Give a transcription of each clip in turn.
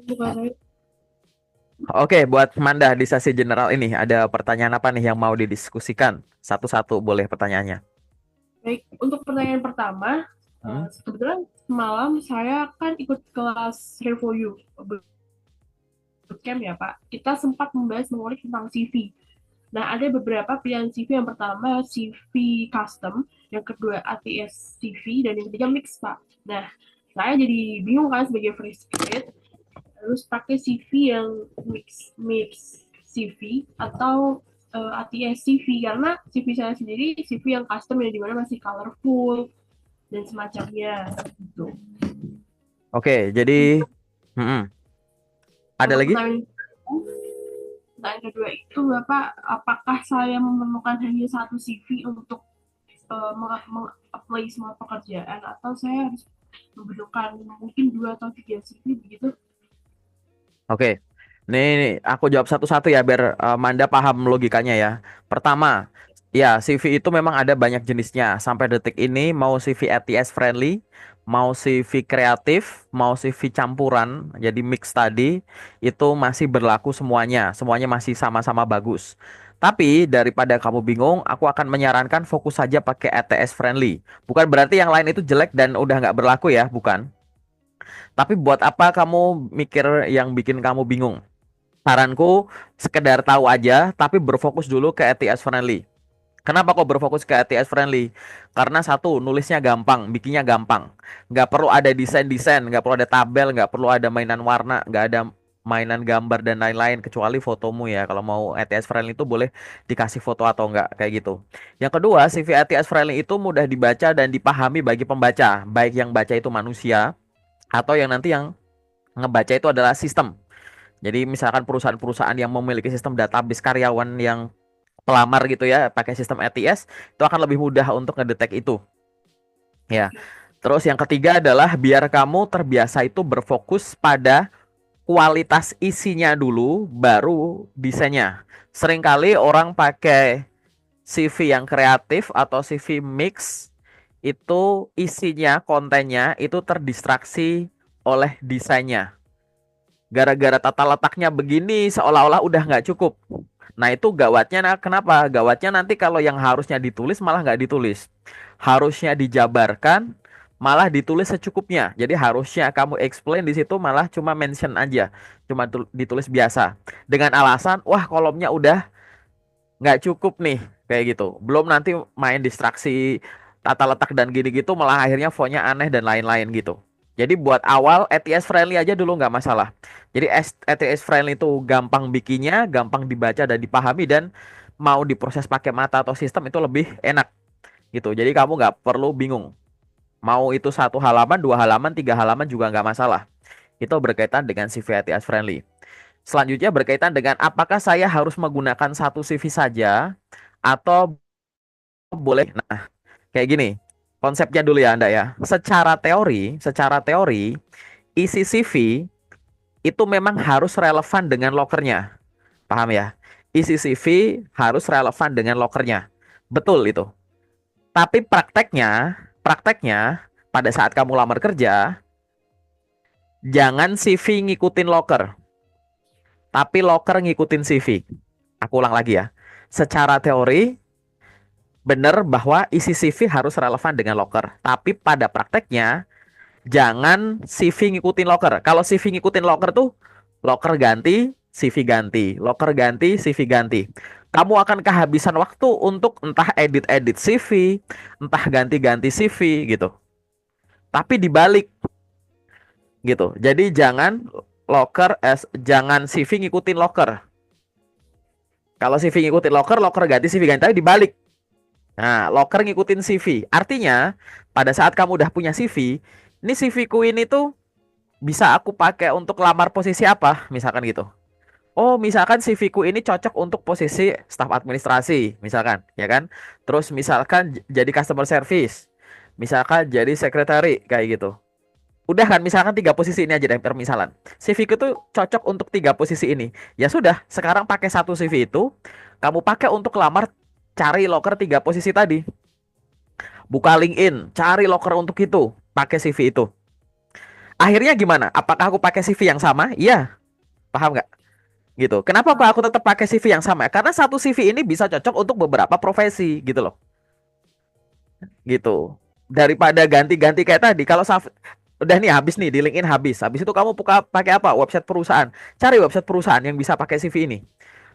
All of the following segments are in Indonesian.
Bukan saya. Oke, buat Manda di sesi general ini ada pertanyaan apa nih yang mau didiskusikan? Satu-satu boleh pertanyaannya. Baik, untuk pertanyaan pertama, Hmm? kebetulan semalam saya kan ikut kelas Revoyu bootcamp ya Pak. Kita sempat membahas mengulik tentang CV. Nah, ada beberapa pilihan CV. Yang pertama CV custom, yang kedua ATS CV, dan yang ketiga mix Pak. Nah, saya jadi bingung kan sebagai fresh grade, harus pakai CV yang mix CV atau ATS CV, karena CV saya sendiri CV yang custom yang dimana masih colorful dan semacamnya gitu. Oke, jadi mm-mm. Ada Untuk lagi? pertanyaan kedua itu Bapak, apakah saya memerlukan hanya satu CV untuk meng-apply semua pekerjaan, atau saya harus membutuhkan mungkin dua atau tiga CV begitu? Oke. Nih, aku jawab satu-satu ya biar Manda paham logikanya ya. Pertama, ya CV itu memang ada banyak jenisnya. Sampai detik ini mau CV ATS friendly, mau CV kreatif, mau CV campuran, jadi mix tadi itu masih berlaku semuanya. Semuanya masih sama-sama bagus. Tapi daripada kamu bingung, aku akan menyarankan fokus saja pakai ATS friendly. Bukan berarti yang lain itu jelek dan udah nggak berlaku ya, bukan. Tapi buat apa kamu mikir yang bikin kamu bingung? Saranku sekedar tahu aja, tapi berfokus dulu ke ATS friendly. Kenapa kok berfokus ke ATS friendly? Karena satu, nulisnya gampang, bikinnya gampang. Nggak perlu ada desain-desain, nggak perlu ada tabel, nggak perlu ada mainan warna, nggak ada mainan gambar dan lain-lain, kecuali fotomu ya. Kalau mau ATS friendly itu boleh dikasih foto atau enggak, kayak gitu. Yang kedua, CV ATS friendly itu mudah dibaca dan dipahami bagi pembaca, baik yang baca itu manusia, atau yang nanti yang ngebaca itu adalah sistem. Jadi misalkan perusahaan-perusahaan yang memiliki sistem database karyawan yang pelamar gitu ya, pakai sistem ATS, itu akan lebih mudah untuk ngedetek itu. Ya. Terus yang ketiga adalah biar kamu terbiasa itu berfokus pada kualitas isinya dulu, baru desainnya. Seringkali orang pakai CV yang kreatif atau CV mix itu isinya, kontennya itu terdistraksi oleh desainnya. Gara-gara tata letaknya begini seolah-olah udah nggak cukup. Nah itu gawatnya, nah kenapa? Gawatnya nanti kalau yang harusnya ditulis malah nggak ditulis. Harusnya dijabarkan, malah ditulis secukupnya. Jadi harusnya kamu explain di situ malah cuma mention aja. Cuma ditulis biasa. Dengan alasan, wah kolomnya udah nggak cukup nih. Kayak gitu. Belum nanti main distraksi tata letak dan gini gitu malah akhirnya fontnya aneh dan lain-lain gitu. Jadi buat awal ATS friendly aja dulu nggak masalah. Jadi ATS friendly itu gampang bikinnya, gampang dibaca dan dipahami dan mau diproses pakai mata atau sistem itu lebih enak gitu. Jadi kamu nggak perlu bingung. Mau itu satu halaman, dua halaman, tiga halaman juga nggak masalah. Itu berkaitan dengan CV ATS friendly. Selanjutnya berkaitan dengan apakah saya harus menggunakan satu CV saja atau boleh. Nah, kayak gini. Konsepnya dulu ya Anda ya. Secara teori isi CV itu memang harus relevan dengan lokernya. Paham ya? Isi CV harus relevan dengan lokernya. Betul itu. Tapi prakteknya pada saat kamu lamar kerja, jangan CV ngikutin loker, tapi loker ngikutin CV. Aku ulang lagi ya. Secara teori benar bahwa isi CV harus relevan dengan loker, tapi pada prakteknya jangan CV ngikutin loker. Kalau CV ngikutin loker tuh loker ganti, CV ganti, loker ganti, CV ganti. Kamu akan kehabisan waktu untuk entah edit-edit CV, entah ganti-ganti CV gitu. Tapi dibalik gitu. Jadi jangan CV ngikutin loker. Kalau CV ngikutin loker, loker ganti CV ganti. Tapi dibalik. Nah, loker ngikutin CV. Artinya, pada saat kamu udah punya CV, ini CV ku ini tuh bisa aku pakai untuk lamar posisi apa, misalkan gitu. Oh, misalkan CV ku ini cocok untuk posisi staf administrasi, misalkan, ya kan? Terus misalkan jadi customer service, misalkan jadi sekretari, kayak gitu. Udah kan, misalkan tiga posisi ini aja deh, permisalan. CV ku tuh cocok untuk tiga posisi ini. Ya sudah, sekarang pakai satu CV itu, kamu pakai untuk lamar cari loker tiga posisi tadi. Buka LinkedIn, cari loker untuk itu, pakai CV itu. Akhirnya gimana? Apakah aku pakai CV yang sama? Iya, paham nggak? Gitu. Kenapa Pak aku tetap pakai CV yang sama? Karena satu CV ini bisa cocok untuk beberapa profesi gitu loh. Gitu. Daripada ganti-ganti kayak tadi. Kalau udah nih habis nih di LinkedIn habis. Habis itu kamu buka pakai apa? Website perusahaan. Cari website perusahaan yang bisa pakai CV ini.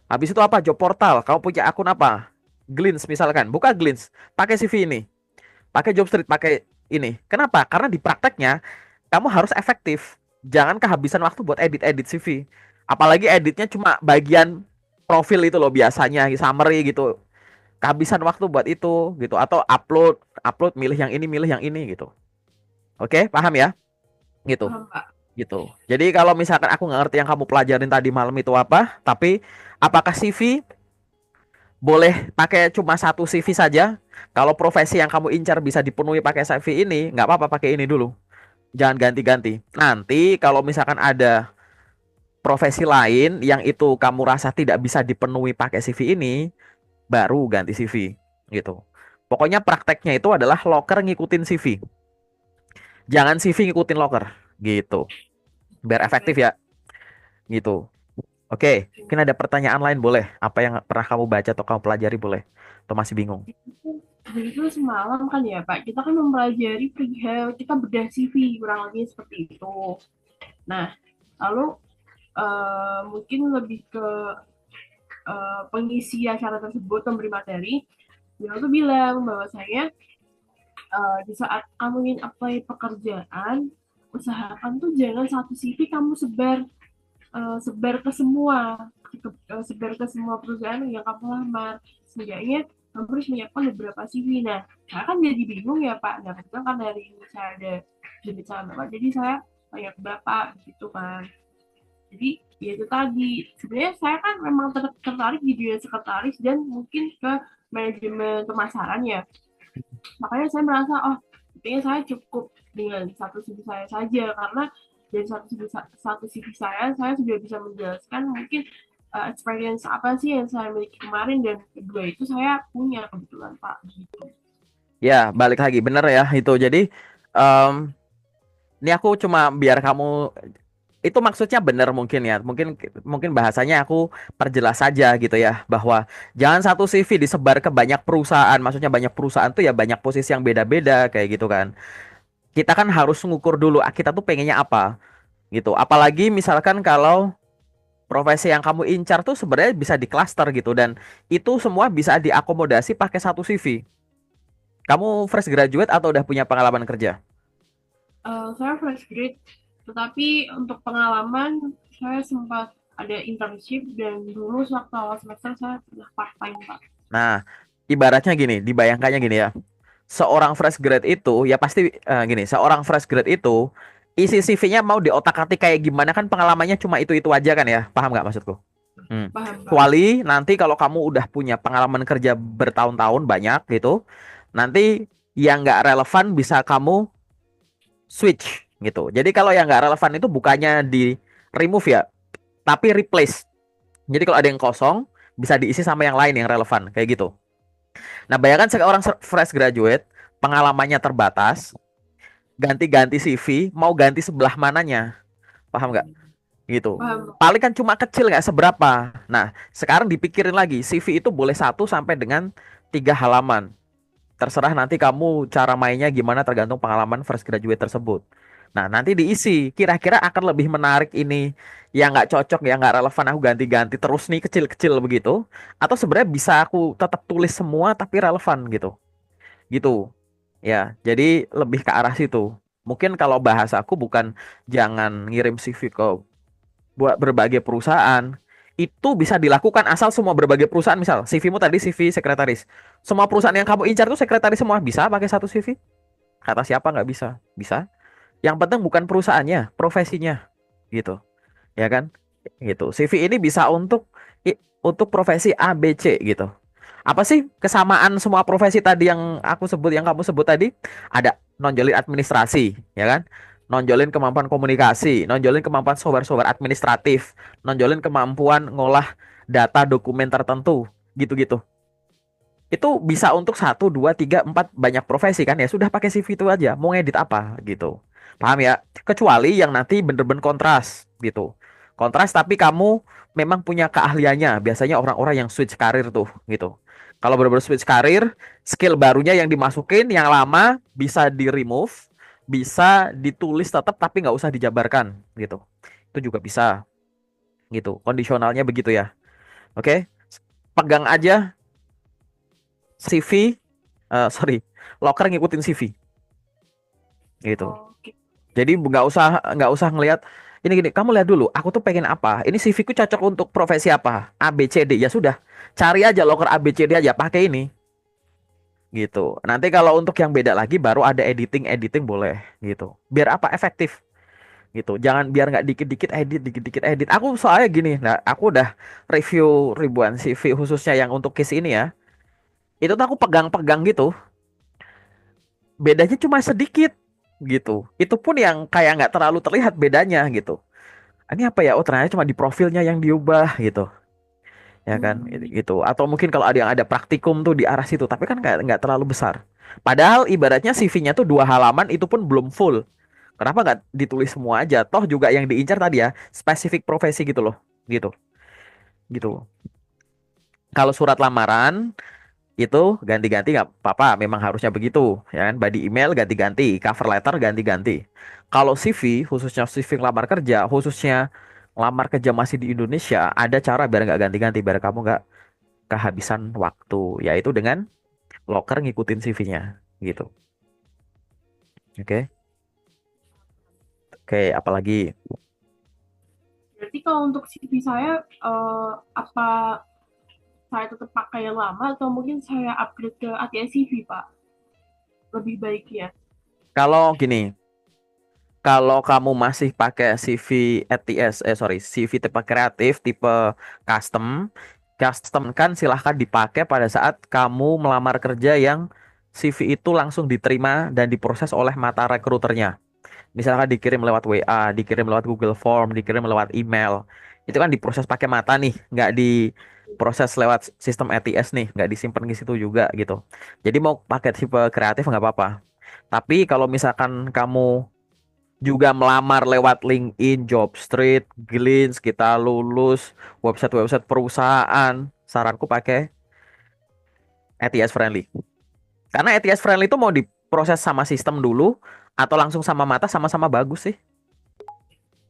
Habis itu apa? Job portal. Kamu punya akun apa? Glints misalkan. Buka Glints. Pakai CV ini. Pakai Jobstreet, pakai ini. Kenapa? Karena di prakteknya kamu harus efektif. Jangan kehabisan waktu buat edit-edit CV. Apalagi editnya cuma bagian profil itu loh biasanya, summary gitu. Kehabisan waktu buat itu gitu atau upload, upload milih yang ini gitu. Oke, paham ya? Gitu. Paham, Pak. Gitu. Jadi kalau misalkan aku nggak ngerti yang kamu pelajarin tadi malam itu apa, tapi apakah CV boleh pakai cuma satu CV saja? Kalau profesi yang kamu incar bisa dipenuhi pakai CV ini, nggak apa-apa pakai ini dulu. Jangan ganti-ganti. Nanti kalau misalkan ada profesi lain yang itu kamu rasa tidak bisa dipenuhi pakai CV ini, baru ganti CV gitu. Pokoknya prakteknya itu adalah loker ngikutin CV. Jangan CV ngikutin loker gitu. Biar efektif Oke. ya gitu. Oke, mungkin ada pertanyaan lain boleh? Apa yang pernah kamu baca atau kamu pelajari boleh? Atau masih bingung? Jadi itu semalam kan ya Pak, kita kan mempelajari perihal kita bedah CV kurang lebih seperti itu. Nah, lalu mungkin lebih ke pengisi acara tersebut, pemberi materi, beliau tuh bilang bahwa saya di saat kamu ingin apply pekerjaan, usahakan tuh jangan satu CV kamu sebar ke semua, sebar ke semua perusahaan yang kamu lamar. Setidaknya kamu harus menyiapkan beberapa CV. Nah, saya kan jadi bingung ya Pak. Nah, kebetulan kan dari ini saya ada jenis Bapak, jadi saya tanya ke Bapak gitu kan. Jadi ya itu tadi, sebenarnya saya kan memang tertarik di dunia sekretaris dan mungkin ke manajemen pemasaran ya. Makanya saya merasa, oh, kayaknya saya cukup dengan satu CV saya saja, karena dari satu CV saya sudah bisa menjelaskan mungkin experience apa sih yang saya miliki kemarin, dan kedua itu saya punya kebetulan Pak gitu. Ya, balik lagi bener ya itu. Jadi em, ini aku cuma biar kamu itu maksudnya benar mungkin ya. Mungkin mungkin bahasanya aku perjelas saja gitu ya bahwa jangan satu CV disebar ke banyak perusahaan. Maksudnya banyak perusahaan tuh ya banyak posisi yang beda-beda kayak gitu kan. Kita kan harus ngukur dulu kita tuh pengennya apa gitu. Apalagi misalkan kalau profesi yang kamu incar tuh sebenarnya bisa di cluster gitu dan itu semua bisa diakomodasi pakai satu CV. Kamu fresh graduate atau udah punya pengalaman kerja? Saya fresh grade, tetapi untuk pengalaman saya sempat ada internship, dan dulu waktu awal semester saya pernah part time Pak. Nah, ibaratnya gini, dibayangkannya gini ya. Seorang fresh grade itu ya pasti gini, seorang fresh grade itu isi CV-nya mau diotak-atik kayak gimana kan pengalamannya cuma itu-itu aja kan ya. Paham nggak maksudku? Paham Pak. Kecuali nanti kalau kamu udah punya pengalaman kerja bertahun-tahun banyak gitu, nanti yang nggak relevan bisa kamu switch gitu. Jadi kalau yang nggak relevan itu bukannya di remove ya, tapi replace. Jadi kalau ada yang kosong bisa diisi sama yang lain yang relevan kayak gitu. Nah, bayangkan seorang fresh graduate, pengalamannya terbatas, ganti-ganti CV, mau ganti sebelah mananya, paham nggak? Gitu. Paham. Paling kan cuma kecil nggak seberapa. Nah, sekarang dipikirin lagi, CV itu boleh 1 sampai dengan 3 halaman. Terserah nanti kamu cara mainnya gimana tergantung pengalaman fresh graduate tersebut. Nah, nanti diisi. Kira-kira akan lebih menarik ini yang nggak cocok, yang nggak relevan aku ganti-ganti terus nih kecil-kecil begitu. Atau sebenarnya bisa aku tetap tulis semua tapi relevan gitu. Gitu. Ya, jadi lebih ke arah situ. Mungkin kalau bahasa aku bukan jangan ngirim CV ke buat berbagai perusahaan. Itu bisa dilakukan asal semua berbagai perusahaan. Misal CV-mu tadi CV sekretaris. Semua perusahaan yang kamu incar tuh sekretaris semua. Bisa pakai satu CV? Kata siapa nggak bisa? Bisa. Yang penting bukan perusahaannya, profesinya. Gitu. Ya kan? Gitu. CV ini bisa untuk profesi A, B, C gitu. Apa sih kesamaan semua profesi tadi yang aku sebut, yang kamu sebut tadi? Ada nonjolin administrasi, ya kan? Nonjolin kemampuan komunikasi, nonjolin kemampuan software-software administratif, nonjolin kemampuan ngolah data dokumen tertentu, gitu-gitu. Itu bisa untuk 1, 2, 3, 4 banyak profesi kan ya. Sudah pakai CV itu aja. Mau ngedit apa gitu. Paham ya? Kecuali yang nanti bener-bener kontras gitu. Kontras tapi kamu memang punya keahliannya. Biasanya orang-orang yang switch karir tuh gitu. Kalau bener-bener switch karir, skill barunya yang dimasukin, yang lama bisa di remove, bisa ditulis tetap tapi nggak usah dijabarkan gitu. Itu juga bisa gitu. Kondisionalnya begitu ya. Oke? Pegang aja CV, sorry, loker ngikutin CV gitu. Oke. Jadi nggak usah ngelihat ini gini. Kamu lihat dulu. Aku tuh pengen apa? Ini CV ku cocok untuk profesi apa? A B C D. Ya sudah. Cari aja loker A B C D aja. Pakai ini gitu. Nanti kalau untuk yang beda lagi baru ada editing editing boleh gitu. Biar apa? Efektif gitu. Jangan biar nggak dikit-dikit edit. Aku soalnya gini. Nah, aku udah review ribuan CV khususnya yang untuk case ini ya. Itu tuh aku pegang-pegang gitu. Bedanya cuma sedikit gitu. Itu pun yang kayak nggak terlalu terlihat bedanya gitu. Ini apa ya? Oh ternyata cuma di profilnya yang diubah gitu, ya kan? Hmm. Gitu. Atau mungkin kalau ada yang ada praktikum tuh di arah situ, tapi kan nggak terlalu besar. Padahal ibaratnya CV-nya tuh 2 halaman itu pun belum full. Kenapa nggak ditulis semua aja? Toh juga yang diincar tadi ya spesifik profesi gitu loh, gitu, gitu. Kalau surat lamaran itu ganti-ganti nggak apa-apa, memang harusnya begitu, ya kan? Body email ganti-ganti, cover letter ganti-ganti. Kalau CV, khususnya CV lamar kerja, khususnya lamar kerja masih di Indonesia, ada cara biar nggak ganti-ganti, biar kamu nggak kehabisan waktu, yaitu dengan loker ngikutin CV-nya, gitu. Oke, oke, apalagi Berarti kalau untuk CV saya, apa saya tetap pakai yang lama atau mungkin saya upgrade ke ATS CV, Pak? Lebih baik ya. kalau gini. Kalau kamu masih pakai CV ATS, sorry, CV tipe kreatif, tipe custom, custom kan silahkan dipakai pada saat kamu melamar kerja yang CV itu langsung diterima dan diproses oleh mata rekruternya. Misalkan dikirim lewat WA, dikirim lewat Google Form, dikirim lewat email. Itu kan diproses pakai mata nih, nggak diproses lewat sistem ATS nih, nggak disimpan di situ juga gitu. Jadi mau pakai tipe kreatif nggak apa-apa. Tapi kalau misalkan kamu juga melamar lewat LinkedIn, Jobstreet, Glints, kita lulus, website-website perusahaan. Saranku pakai ATS friendly. Karena ATS friendly itu mau diproses sama sistem dulu atau langsung sama mata sama-sama bagus sih,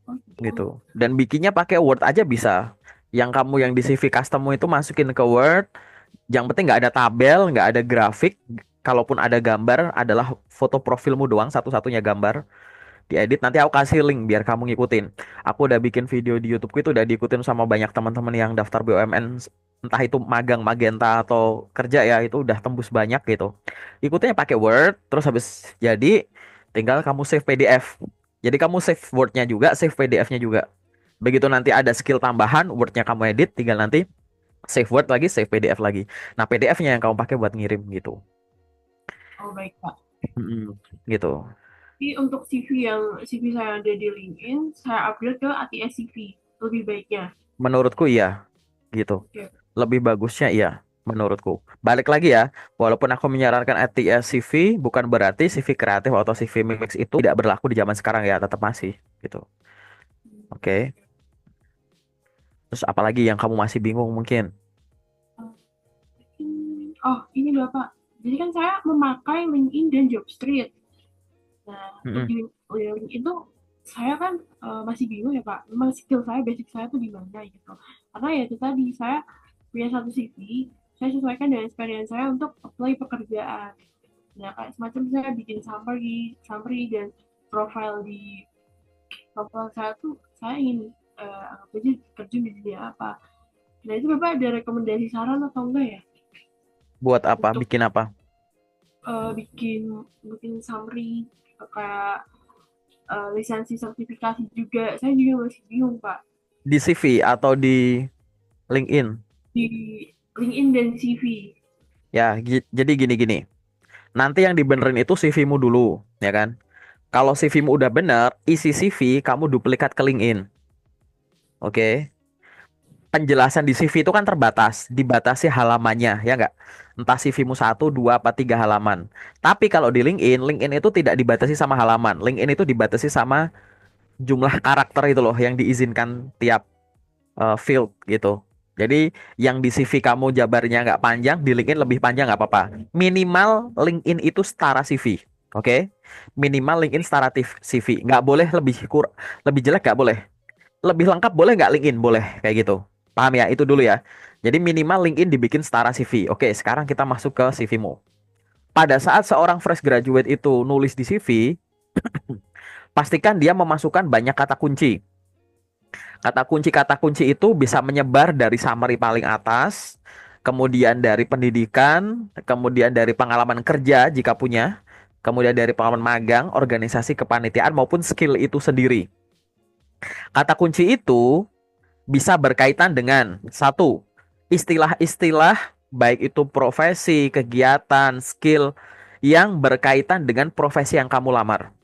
Oh, gitu. gitu. Dan bikinnya pakai Word aja bisa. Yang kamu yang di CV custommu itu masukin ke Word. Yang penting nggak ada tabel, nggak ada grafik. Kalaupun ada gambar, adalah foto profilmu doang, satu-satunya gambar. Diedit nanti aku kasih link biar kamu ngikutin. Aku udah bikin video di YouTube itu udah diikutin sama banyak teman-teman yang daftar BUMN, entah itu magang Magenta atau kerja ya, itu udah tembus banyak gitu. Ikutinnya pakai Word, terus habis jadi tinggal kamu save PDF. Jadi kamu save Word-nya juga, save PDF-nya juga. Begitu nanti ada skill tambahan, Word-nya kamu edit, tinggal nanti save Word lagi, save PDF lagi. Nah, PDF-nya yang kamu pakai buat ngirim gitu. Oh, baik, Pak. Mm-mm, gitu. Tapi untuk CV saya ada di LinkedIn, saya upgrade ke ATS CV. Lebih baiknya. Menurutku iya, gitu. Oke. Lebih bagusnya iya menurutku. Balik lagi ya, walaupun aku menyarankan ATS CV, bukan berarti CV kreatif atau CV mix itu tidak berlaku di zaman sekarang ya, tetap masih gitu. Oke. Terus apalagi yang kamu masih bingung mungkin? Oh, ini Bapak. Jadi kan saya memakai LinkedIn dan Jobstreet. Nah, untuk Mm-mm. di LinkedIn itu saya kan masih bingung ya Pak. Memang skill saya, basic saya tuh di mana gitu. Karena ya itu tadi saya punya satu CV, saya sesuaikan dengan experience saya untuk apply pekerjaan. Nah, kayak semacam saya bikin summary dan profile di profile saya tuh saya ingin anggap aja kerja di dunia apa. Nah, itu Bapak ada rekomendasi saran atau enggak ya Buat apa? untuk Bikin apa? bikin bikin summary kayak lisensi sertifikasi juga. Saya juga masih bingung, Pak. Di CV atau di LinkedIn? Di LinkedIn dan CV. Ya, jadi gini-gini. Nanti yang dibenerin itu CV-mu dulu, ya kan? Kalau CV-mu udah bener, isi CV kamu duplikat ke LinkedIn. Oke. penjelasan di CV itu kan terbatas, dibatasi halamannya, ya nggak? Entah CV-mu satu, dua, apa tiga halaman. Tapi kalau di LinkedIn, LinkedIn itu tidak dibatasi sama halaman. LinkedIn itu dibatasi sama jumlah karakter itu loh yang diizinkan tiap field gitu. Jadi yang di CV kamu jabarnya nggak panjang, di LinkedIn lebih panjang nggak apa-apa. Minimal LinkedIn itu setara CV, oke? Minimal LinkedIn setara CV. Nggak boleh lebih jelek nggak boleh. Lebih lengkap boleh nggak LinkedIn? Boleh kayak gitu. Paham ya? Itu dulu ya. Jadi minimal LinkedIn dibikin setara CV. Oke, sekarang kita masuk ke CV-mu. Pada saat seorang fresh graduate itu nulis di CV, pastikan dia memasukkan banyak kata kunci. Kata kunci itu bisa menyebar dari summary paling atas, kemudian dari pendidikan, kemudian dari pengalaman kerja jika punya, kemudian dari pengalaman magang, organisasi kepanitiaan maupun skill itu sendiri. Kata kunci itu bisa berkaitan dengan satu, istilah-istilah baik itu profesi, kegiatan, skill yang berkaitan dengan profesi yang kamu lamar.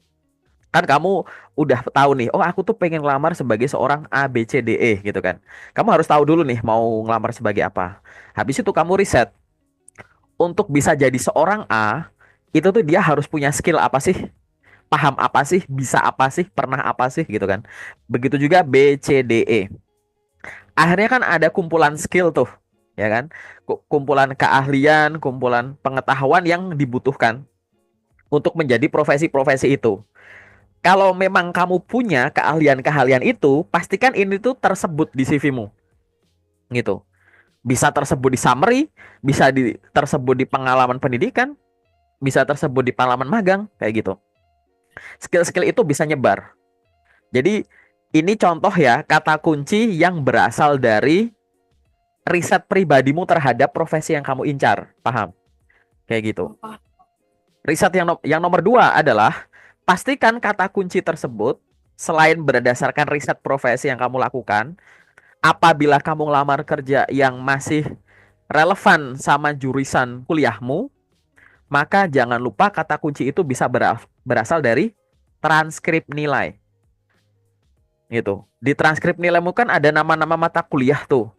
Kan kamu udah tahu nih, oh aku tuh pengen ngelamar sebagai seorang A, B, C, D, E gitu kan. Kamu harus tahu dulu nih mau ngelamar sebagai apa. Habis itu kamu riset. Untuk bisa jadi seorang A, itu tuh dia harus punya skill apa sih? Paham apa sih? Bisa apa sih? Pernah apa sih? Gitu kan. Begitu juga B, C, D, E. Akhirnya kan ada kumpulan skill tuh. Ya kan? Kumpulan keahlian, kumpulan pengetahuan yang dibutuhkan untuk menjadi profesi-profesi itu. Kalau memang kamu punya keahlian-keahlian itu, pastikan ini tuh tersebut di CV-mu, gitu. Bisa tersebut di summary, bisa tersebut di pengalaman pendidikan, bisa tersebut di pengalaman magang, kayak gitu. Skill-skill itu bisa nyebar. Jadi ini contoh ya kata kunci yang berasal dari riset pribadimu terhadap profesi yang kamu incar, paham? Kayak gitu. Apa? Riset yang nomor dua adalah pastikan kata kunci tersebut selain berdasarkan riset profesi yang kamu lakukan, apabila kamu ngelamar kerja yang masih relevan sama jurusan kuliahmu, maka jangan lupa kata kunci itu bisa berasal dari transkrip nilai. Gitu. Di transkrip nilaimu kan ada nama-nama mata kuliah tuh.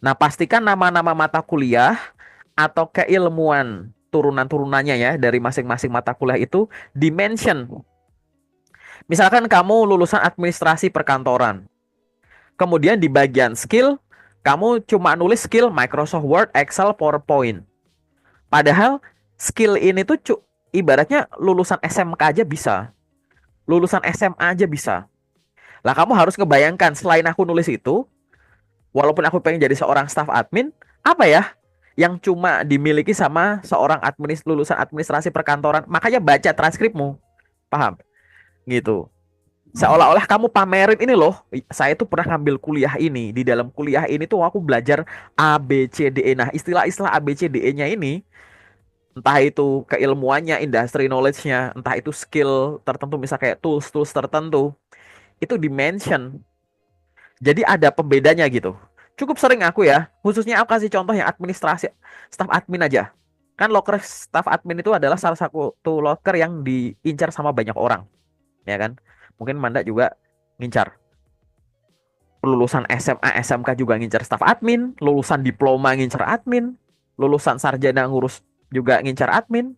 Nah, pastikan nama-nama mata kuliah atau keilmuan turunan-turunannya ya dari masing-masing mata kuliah itu dimension. Misalkan kamu lulusan administrasi perkantoran. Kemudian di bagian skill, kamu cuma nulis skill Microsoft Word, Excel, PowerPoint. Padahal skill ini tuh ibaratnya lulusan SMK aja bisa. Lulusan SMA aja bisa. Lah kamu harus ngebayangkan selain aku nulis itu, walaupun aku pengen jadi seorang staff admin, apa ya yang cuma dimiliki sama seorang lulusan administrasi perkantoran. Makanya baca transkripmu. Paham? Gitu. Seolah-olah kamu pamerin ini loh, saya tuh pernah ngambil kuliah ini. Di dalam kuliah ini tuh aku belajar A, B, C, D, E. Nah, istilah-istilah A, B, C, D, E-nya ini, entah itu keilmuannya, industry knowledge-nya, entah itu skill tertentu, misal kayak tools-tools tertentu, itu dimension. Jadi ada pembedanya gitu. Cukup sering aku ya, khususnya aku kasih contoh yang administrasi, staff admin aja. Kan loker staff admin itu adalah salah satu loker yang diincar sama banyak orang, ya kan? Mungkin Manda juga ngincar. Lulusan SMA, SMK juga ngincar staff admin, lulusan diploma ngincar admin, lulusan sarjana ngurus juga ngincar admin,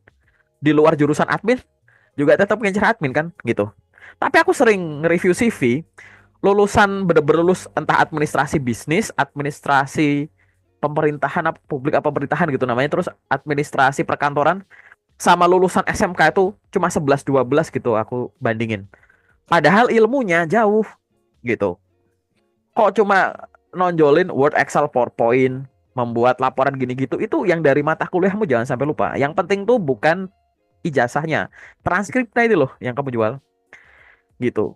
di luar jurusan admin juga tetap ngincar admin kan gitu. Tapi aku sering nge-review CV, lulusan bener-bener lulus entah administrasi bisnis, administrasi pemerintahan apa publik apa pemerintahan gitu namanya, terus administrasi perkantoran sama lulusan SMK itu cuma 11 12 gitu aku bandingin. Padahal ilmunya jauh gitu. Kok cuma nonjolin Word, Excel, PowerPoint, membuat laporan gini gitu, itu yang dari mata kuliahmu jangan sampai lupa. Yang penting tuh bukan ijazahnya, transkripnya itu loh yang kamu jual gitu.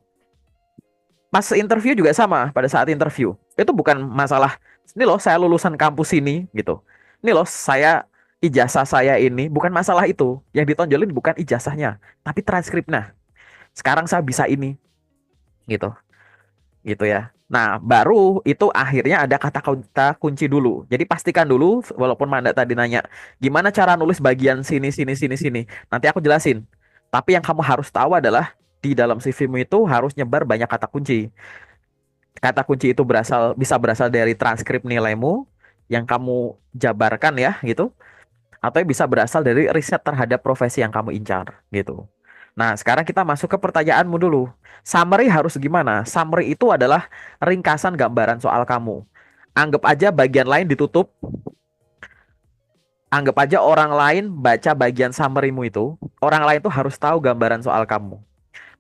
Pas interview juga sama, pada saat interview itu bukan masalah ini loh saya lulusan kampus ini gitu. Ini loh saya ijazah saya ini, bukan masalah itu. Yang ditonjolin bukan ijazahnya, tapi transkripnya. Sekarang saya bisa ini gitu. Gitu ya. Nah, baru itu akhirnya ada kata kunci dulu. Jadi pastikan dulu, walaupun Manda tadi nanya, gimana cara nulis bagian sini, sini, sini, sini. Nanti aku jelasin. Tapi yang kamu harus tahu adalah di dalam CV-mu itu harus nyebar banyak kata kunci. Kata kunci itu bisa berasal dari transkrip nilaimu yang kamu jabarkan ya gitu, atau bisa berasal dari riset terhadap profesi yang kamu incar gitu. Nah, sekarang kita masuk ke pertanyaanmu dulu. Summary harus gimana? Summary itu adalah ringkasan gambaran soal kamu. Anggap aja bagian lain ditutup, anggap aja orang lain baca bagian summarymu itu, orang lain tuh harus tahu gambaran soal kamu.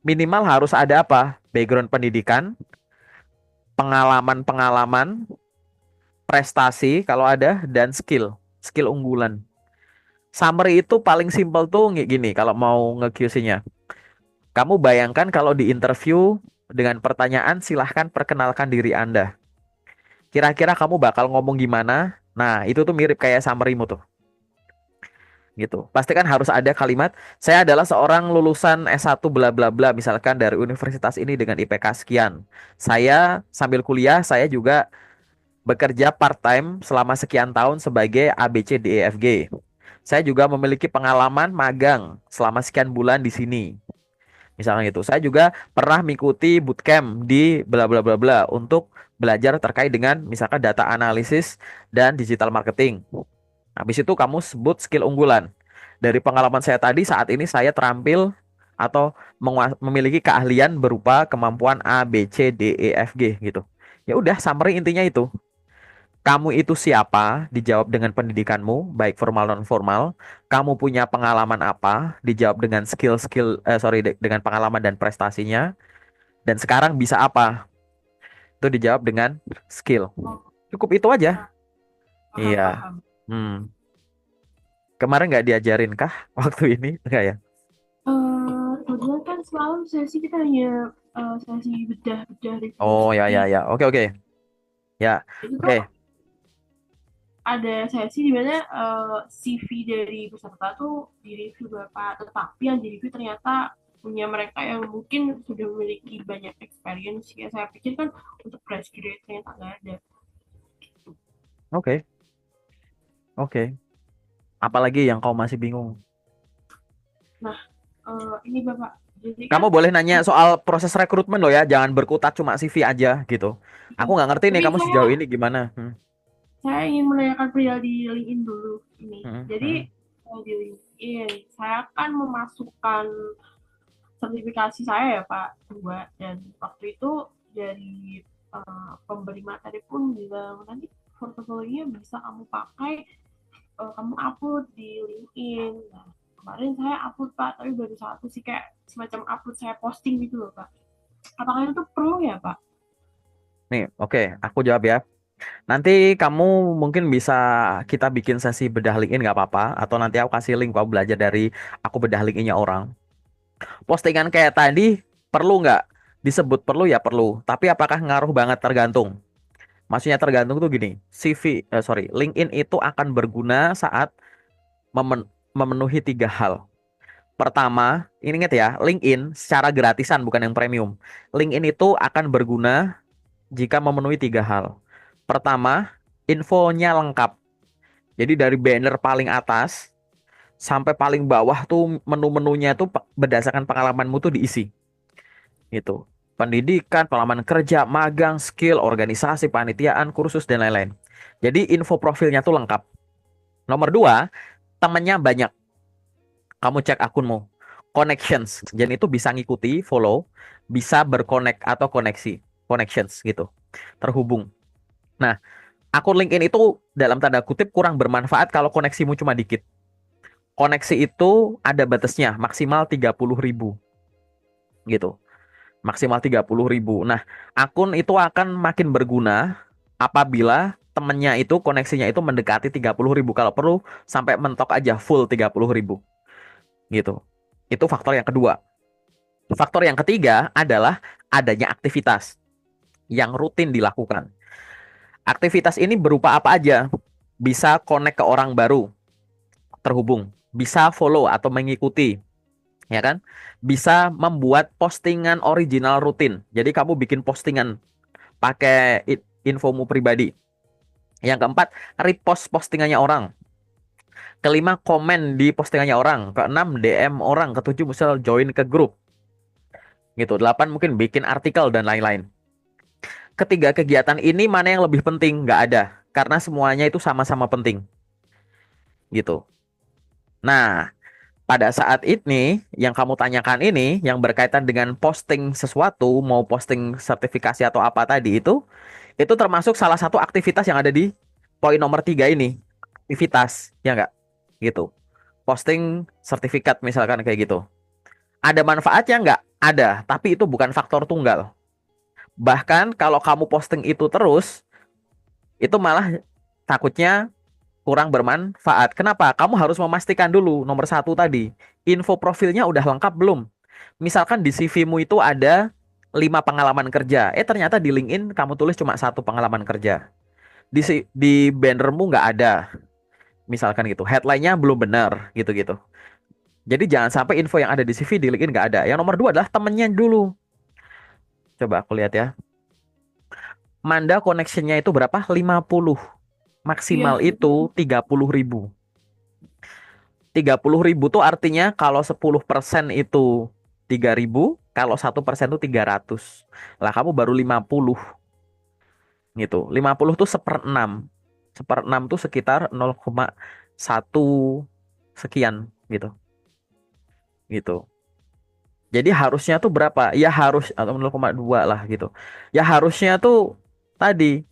Minimal harus ada apa? Background pendidikan, pengalaman-pengalaman, prestasi kalau ada, dan skill unggulan. Summary itu paling simpel tuh gini kalau mau nge-QC-nya. Kamu bayangkan kalau di interview dengan pertanyaan silahkan perkenalkan diri Anda. Kira-kira kamu bakal ngomong gimana? Nah, itu tuh mirip kayak summary-mu tuh. Gitu. Pasti kan harus ada kalimat, saya adalah seorang lulusan S1 bla bla bla misalkan dari universitas ini dengan IPK sekian. Saya sambil kuliah saya juga bekerja part-time selama sekian tahun sebagai ABCDEFG. Saya juga memiliki pengalaman magang selama sekian bulan di sini. Misalnya gitu. Saya juga pernah mengikuti bootcamp di bla bla bla bla untuk belajar terkait dengan misalkan data analisis dan digital marketing. Habis itu kamu sebut skill unggulan. Dari pengalaman saya tadi saat ini saya terampil atau memiliki keahlian berupa kemampuan A, B, C, D, E, F, G gitu. Ya udah, summary intinya itu. Kamu itu siapa? Dijawab dengan pendidikanmu, baik formal non formal. Kamu punya pengalaman apa? Dijawab dengan dengan pengalaman dan prestasinya. Dan sekarang bisa apa? Itu dijawab dengan skill. Oh, Cukup itu aja. nah, paham, Iya. paham. Hmm. Kemarin nggak diajarin kah waktu ini? Enggak ya? Kebetulan kan semalam sesi kita hanya sesi bedah-bedah review Oh ya ya CV. ya. Oke oke. Ya. Itu tuh Oke. ada sesi di mana CV dari peserta tuh direview berapa, tetapi yang direview ternyata punya mereka yang mungkin sudah memiliki banyak experience. Ya saya pikir kan untuk fresh graduate ternyata nggak ada. Oke. Oke. Apalagi yang kau masih bingung? Nah, ini Bapak, jadi kan Kamu boleh nanya soal proses rekrutmen loh ya. Jangan berkutat cuma CV aja gitu. Aku nggak ngerti nih tapi kamu saya sejauh ini gimana. saya ingin menanyakan perihal di LinkedIn dulu ini. Hmm, Jadi hmm. di LinkedIn saya kan memasukkan sertifikasi saya ya Pak dua, dan waktu itu dari pemberi materi pun bilang nanti portofolionya bisa kamu pakai, kamu upload di LinkedIn. Nah, kemarin saya upload Pak, tapi baru satu sih, kayak semacam upload saya posting gitu loh Pak. Apakah itu perlu ya Pak? Nih, oke, aku jawab ya. Nanti kamu mungkin bisa kita bikin sesi bedah LinkedIn nggak apa-apa, atau nanti aku kasih link kamu belajar dari aku bedah LinkedIn-nya orang. Postingan kayak tadi perlu nggak? Disebut perlu ya perlu. Tapi apakah ngaruh banget tergantung. Maksudnya tergantung tuh gini. LinkedIn itu akan berguna saat memenuhi tiga hal. Pertama, ini ingat ya, LinkedIn secara gratisan bukan yang premium. LinkedIn itu akan berguna jika memenuhi tiga hal. Pertama, infonya lengkap. Jadi dari banner paling atas sampai paling bawah tuh menu-menunya tuh berdasarkan pengalamanmu tuh diisi. Gitu. Pendidikan, pengalaman kerja, magang, skill, organisasi, panitiaan, kursus, dan lain-lain. Jadi info profilnya tuh lengkap. Nomor dua, temennya banyak. Kamu cek akunmu. Connections. Jadi itu bisa ngikuti, follow, bisa berconnect atau koneksi. Connections gitu. Terhubung. Nah, akun LinkedIn itu dalam tanda kutip kurang bermanfaat kalau koneksimu cuma dikit. Koneksi itu ada batasnya, maksimal 30.000 gitu. Maksimal 30.000. Nah, akun itu akan makin berguna apabila temennya itu koneksinya itu mendekati 30.000. Kalau perlu sampai mentok aja full 30.000 gitu. Itu faktor yang kedua. Faktor yang ketiga adalah adanya aktivitas yang rutin dilakukan. Aktivitas ini berupa apa aja? Bisa connect ke orang baru, terhubung. Bisa follow atau mengikuti, ya kan? Bisa membuat postingan original rutin. Jadi kamu bikin postingan pakai infomu pribadi. Yang keempat, repost postingannya orang. Kelima, komen di postingannya orang. Keenam, DM orang. Ketujuh, misal join ke grup. Gitu. Delapan, mungkin bikin artikel dan lain-lain. ketiga kegiatan ini mana yang lebih penting? Nggak ada. Karena semuanya itu sama-sama penting. Gitu. Nah, pada saat ini, yang kamu tanyakan ini, yang berkaitan dengan posting sesuatu, mau posting sertifikasi atau apa tadi itu termasuk salah satu aktivitas yang ada di poin nomor 3 ini. Aktivitas, ya nggak? Gitu. Posting sertifikat misalkan kayak gitu. Ada manfaatnya nggak? Ada, tapi itu bukan faktor tunggal. Bahkan kalau kamu posting itu terus, itu malah takutnya kurang bermanfaat. Kenapa? Kamu harus memastikan dulu nomor satu tadi, info profilnya udah lengkap belum? Misalkan di CV-mu itu ada 5 pengalaman kerja, ternyata di LinkedIn kamu tulis cuma satu pengalaman kerja. Di bannermu nggak ada, misalkan gitu. Headline-nya belum benar, gitu-gitu. Jadi jangan sampai info yang ada di CV di LinkedIn nggak ada. Yang nomor dua adalah temennya dulu. Coba aku lihat ya. Manda connection-nya itu berapa? 50. Iya, Maksimal itu 30.000. 30.000 tuh artinya kalau 10% itu 3.000, kalau 1% tuh 300. Lah kamu baru 50 gitu. 50 tuh seperenam. Seperenam tuh sekitar 0,1 sekian gitu. Gitu. Jadi harusnya tuh berapa? Ya harus atau 0,2 lah gitu. Ya harusnya tuh tadi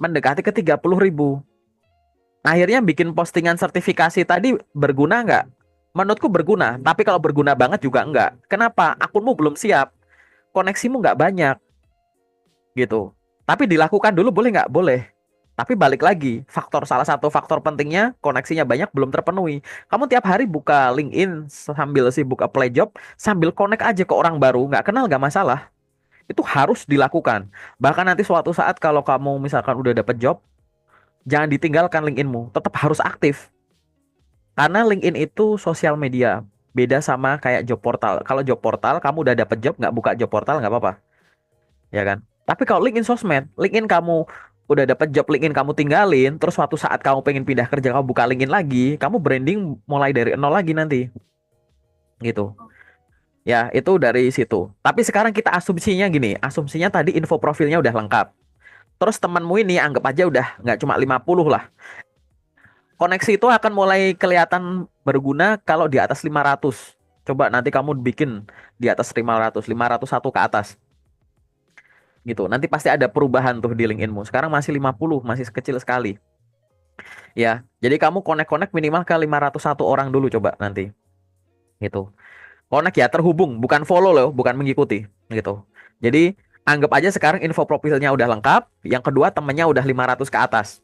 mendekati ke 30.000. Akhirnya bikin postingan sertifikasi tadi berguna nggak? Menurutku berguna, tapi kalau berguna banget juga enggak. Kenapa? Akunmu belum siap, koneksimu nggak banyak gitu. Tapi dilakukan dulu boleh nggak? Boleh. Tapi balik lagi, salah satu faktor pentingnya koneksinya banyak belum terpenuhi. Kamu tiap hari buka LinkedIn sambil sibuk apply job, sambil connect aja ke orang baru, nggak kenal nggak masalah. Itu harus dilakukan. Bahkan nanti suatu saat kalau kamu misalkan udah dapet job, jangan ditinggalkan LinkedInmu, tetap harus aktif. Karena LinkedIn itu sosial media, beda sama kayak job portal. Kalau job portal, kamu udah dapet job, nggak buka job portal nggak apa-apa, ya kan? Tapi kalau LinkedIn sosmed, LinkedIn kamu udah dapet job, LinkedIn kamu tinggalin, terus suatu saat kamu pengen pindah kerja, kamu buka LinkedIn lagi, kamu branding mulai dari nol lagi nanti, gitu. Ya, itu dari situ. Tapi sekarang kita asumsinya gini, asumsinya tadi info profilnya udah lengkap. Terus temanmu ini anggap aja udah nggak cuma 50 lah. Koneksi itu akan mulai kelihatan berguna kalau di atas 500. Coba nanti kamu bikin di atas 500, 501 ke atas. Gitu. Nanti pasti ada perubahan tuh di LinkedInmu. Sekarang masih 50, masih kecil sekali. Ya. Jadi kamu connect-connect minimal ke 501 orang dulu coba nanti. Gitu. Connect ya, terhubung, bukan follow loh, bukan mengikuti. Gitu. Jadi anggap aja sekarang info profilnya udah lengkap. Yang kedua temennya udah 500 ke atas.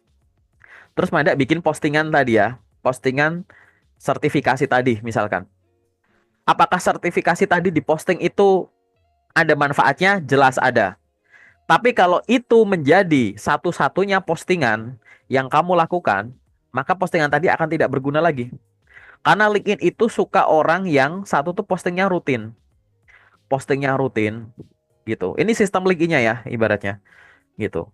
Terus Manda bikin postingan tadi ya. Postingan sertifikasi tadi misalkan. Apakah sertifikasi tadi diposting itu ada manfaatnya? Jelas ada. Tapi kalau itu menjadi satu-satunya postingan yang kamu lakukan, maka postingan tadi akan tidak berguna lagi. Karena LinkedIn itu suka orang yang satu tuh postingnya rutin. Postingnya rutin gitu. Ini sistem LinkedIn-nya ya ibaratnya gitu.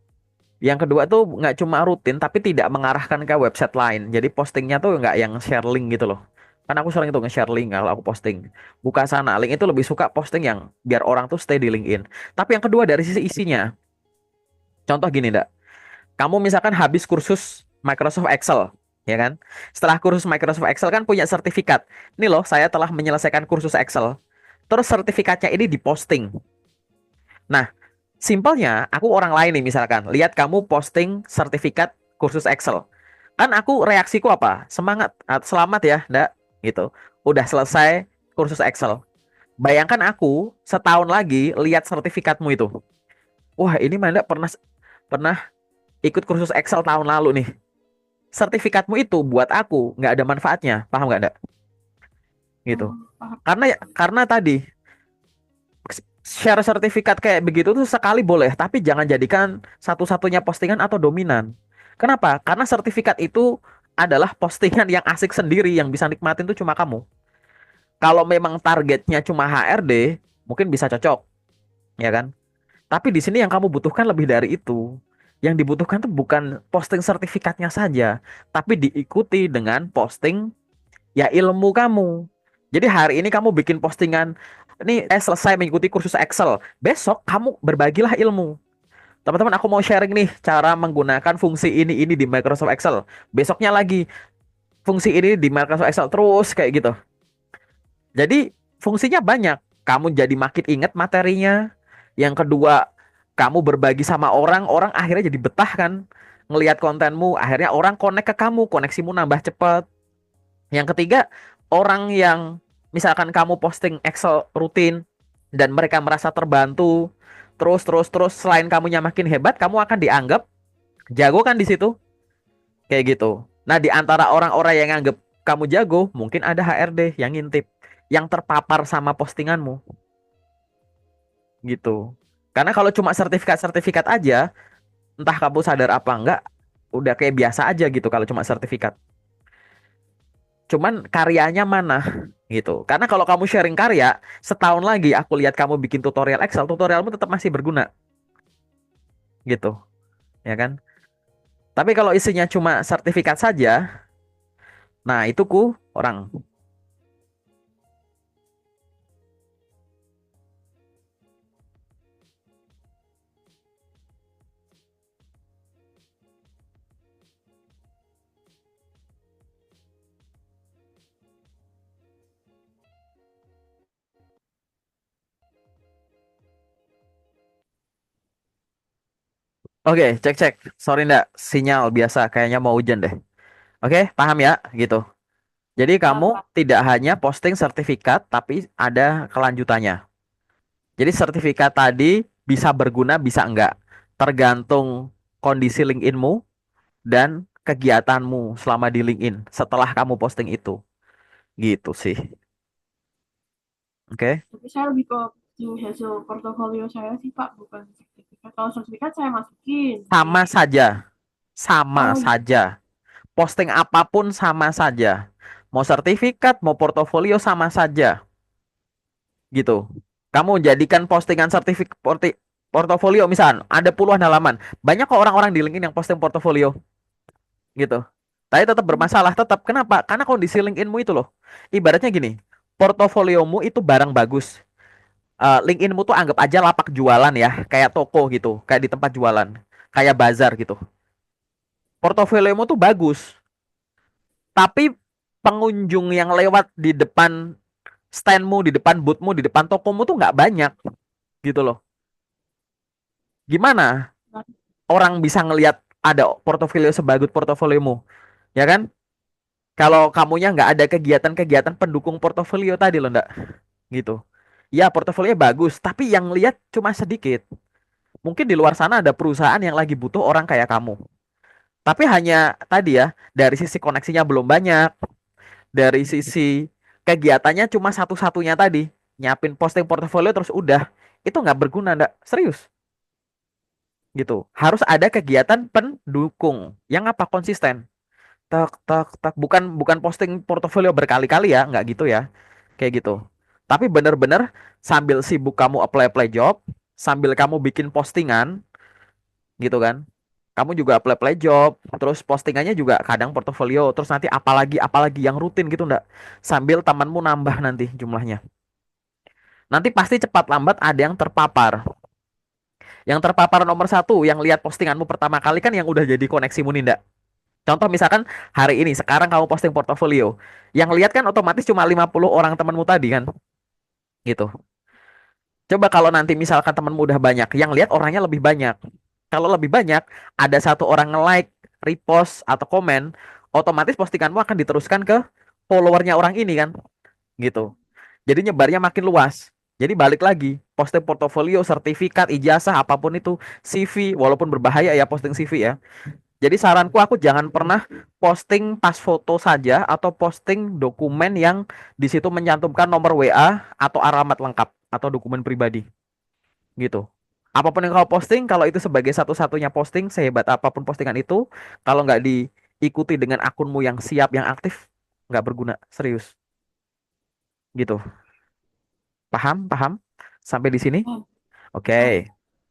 Yang kedua tuh nggak cuma rutin tapi tidak mengarahkan ke website lain. Jadi postingnya tuh nggak yang share link gitu loh. Kan aku sering tuh nge-share link kalau aku posting. Buka sana, link itu lebih suka posting yang biar orang tuh stay di LinkedIn. Tapi yang kedua dari sisi isinya. Contoh gini, Ndak. Kamu misalkan habis kursus Microsoft Excel, ya kan? Setelah kursus Microsoft Excel kan punya sertifikat. Ini loh, saya telah menyelesaikan kursus Excel. Terus sertifikatnya ini diposting. Nah, simpelnya, aku orang lain nih misalkan, lihat kamu posting sertifikat kursus Excel. Kan aku reaksiku apa? Semangat, selamat ya, Ndak, gitu. Udah selesai kursus Excel. Bayangkan aku setahun lagi lihat sertifikatmu itu. Wah, ini Manda pernah pernah ikut kursus Excel tahun lalu nih. Sertifikatmu itu buat aku nggak ada manfaatnya, paham nggak, Ndak? Gitu. paham. Karena tadi share sertifikat kayak begitu tuh sekali boleh, tapi jangan jadikan satu-satunya postingan atau dominan. Kenapa? Karena sertifikat itu adalah postingan yang asik sendiri yang bisa nikmatin tuh cuma kamu. Kalau memang targetnya cuma HRD, mungkin bisa cocok, ya kan? Tapi di sini yang kamu butuhkan lebih dari itu. Yang dibutuhkan tuh bukan posting sertifikatnya saja, tapi diikuti dengan posting ya ilmu kamu. Jadi hari ini kamu bikin postingan, ini selesai mengikuti kursus Excel. Besok kamu berbagilah ilmu. teman-teman aku mau sharing nih cara menggunakan fungsi ini di Microsoft Excel. Besoknya lagi fungsi ini di Microsoft Excel terus kayak gitu. Jadi fungsinya banyak. Kamu jadi makin ingat materinya. Yang kedua, kamu berbagi sama orang, orang akhirnya jadi betah kan ngelihat kontenmu. Akhirnya orang connect ke kamu, koneksimu nambah cepat. Yang ketiga, orang yang misalkan kamu posting Excel rutin dan mereka merasa terbantu, terus selain kamunya makin hebat, kamu akan dianggap jago kan di situ, kayak gitu. Nah, di antara orang-orang yang anggap kamu jago, mungkin ada HRD yang ngintip, yang terpapar sama postinganmu, gitu. Karena kalau cuma sertifikat-sertifikat aja, entah kamu sadar apa enggak, udah kayak biasa aja gitu kalau cuma sertifikat. Cuman karyanya mana gitu. Karena kalau kamu sharing karya, setahun lagi aku lihat kamu bikin tutorial Excel, tutorialmu tetap masih berguna gitu, ya kan? Tapi kalau isinya cuma sertifikat saja, nah itu orang. Oke, cek cek. Sorry ndak, sinyal biasa kayaknya mau hujan deh. Oke, paham ya gitu. Jadi kamu Paham, Pak. tidak hanya posting sertifikat, tapi ada kelanjutannya. Jadi sertifikat tadi bisa berguna, bisa enggak. Tergantung kondisi LinkedIn-mu dan kegiatanmu selama di LinkedIn setelah kamu posting itu. Gitu sih. Oke. Tapi saya lebih ke hasil portofolio saya sih, Pak, bukan sertifikat. Kalau sertifikat saya masukin di Sama saja. Sama oh saja. Posting apapun sama saja. Mau sertifikat, mau portofolio sama saja. Gitu. Kamu jadikan postingan sertifikat portofolio misal ada puluhan halaman. Banyak kok orang-orang di LinkedIn yang posting portofolio gitu. Tapi tetap bermasalah tetap. Kenapa? Karena kondisi LinkedIn-mu itu loh. Ibaratnya gini, portofoliomu itu barang bagus. LinkedIn-mu tuh anggap aja lapak jualan ya, kayak toko gitu, kayak di tempat jualan, kayak bazar gitu. Portofoliomu tuh bagus, tapi pengunjung yang lewat di depan standmu, di depan boothmu, di depan tokomu tuh nggak banyak gitu loh. Gimana orang bisa ngelihat ada portofolio sebagus portofoliomu, ya kan? Kalau kamunya nggak ada kegiatan-kegiatan pendukung portofolio tadi loh, ndak gitu. Ya, portofolionya bagus, tapi yang lihat cuma sedikit. Mungkin di luar sana ada perusahaan yang lagi butuh orang kayak kamu. Tapi hanya tadi ya, dari sisi koneksinya belum banyak, dari sisi kegiatannya cuma satu-satunya tadi, nyiapin posting portofolio terus udah. Itu nggak berguna, ndak? Serius gitu. Harus ada kegiatan pendukung yang apa konsisten. Tak tak tak bukan bukan posting portofolio berkali-kali ya, nggak gitu ya. Kayak gitu. Tapi bener-bener sambil sibuk kamu apply-apply job, sambil kamu bikin postingan gitu kan. Kamu juga apply-apply job, terus postingannya juga kadang portofolio, terus nanti apalagi yang rutin gitu ndak. Sambil temanmu nambah nanti jumlahnya. Nanti pasti cepat lambat ada yang terpapar. Yang terpapar nomor satu, yang lihat postinganmu pertama kali kan yang udah jadi koneksimu nih ndak. Contoh misalkan hari ini, sekarang kamu posting portofolio. Yang lihat kan otomatis cuma 50 orang temanmu tadi kan. Gitu. Coba kalau nanti misalkan temanmu udah banyak, yang lihat orangnya lebih banyak. Kalau lebih banyak, ada satu orang nge-like, repost, atau komen, otomatis postinganmu akan diteruskan ke followernya orang ini kan. Gitu. Jadi nyebarnya makin luas. Jadi balik lagi, posting portofolio, sertifikat, ijazah, apapun itu, CV, walaupun berbahaya ya posting CV ya. Jadi saranku aku jangan pernah posting pas foto saja atau posting dokumen yang di situ mencantumkan nomor WA atau alamat lengkap atau dokumen pribadi gitu. Apapun yang kau posting, kalau itu sebagai satu-satunya posting, sehebat apapun postingan itu, kalau nggak diikuti dengan akunmu yang siap, yang aktif, nggak berguna, serius gitu. Paham? Paham? Sampai di sini? paham, Oke. paham.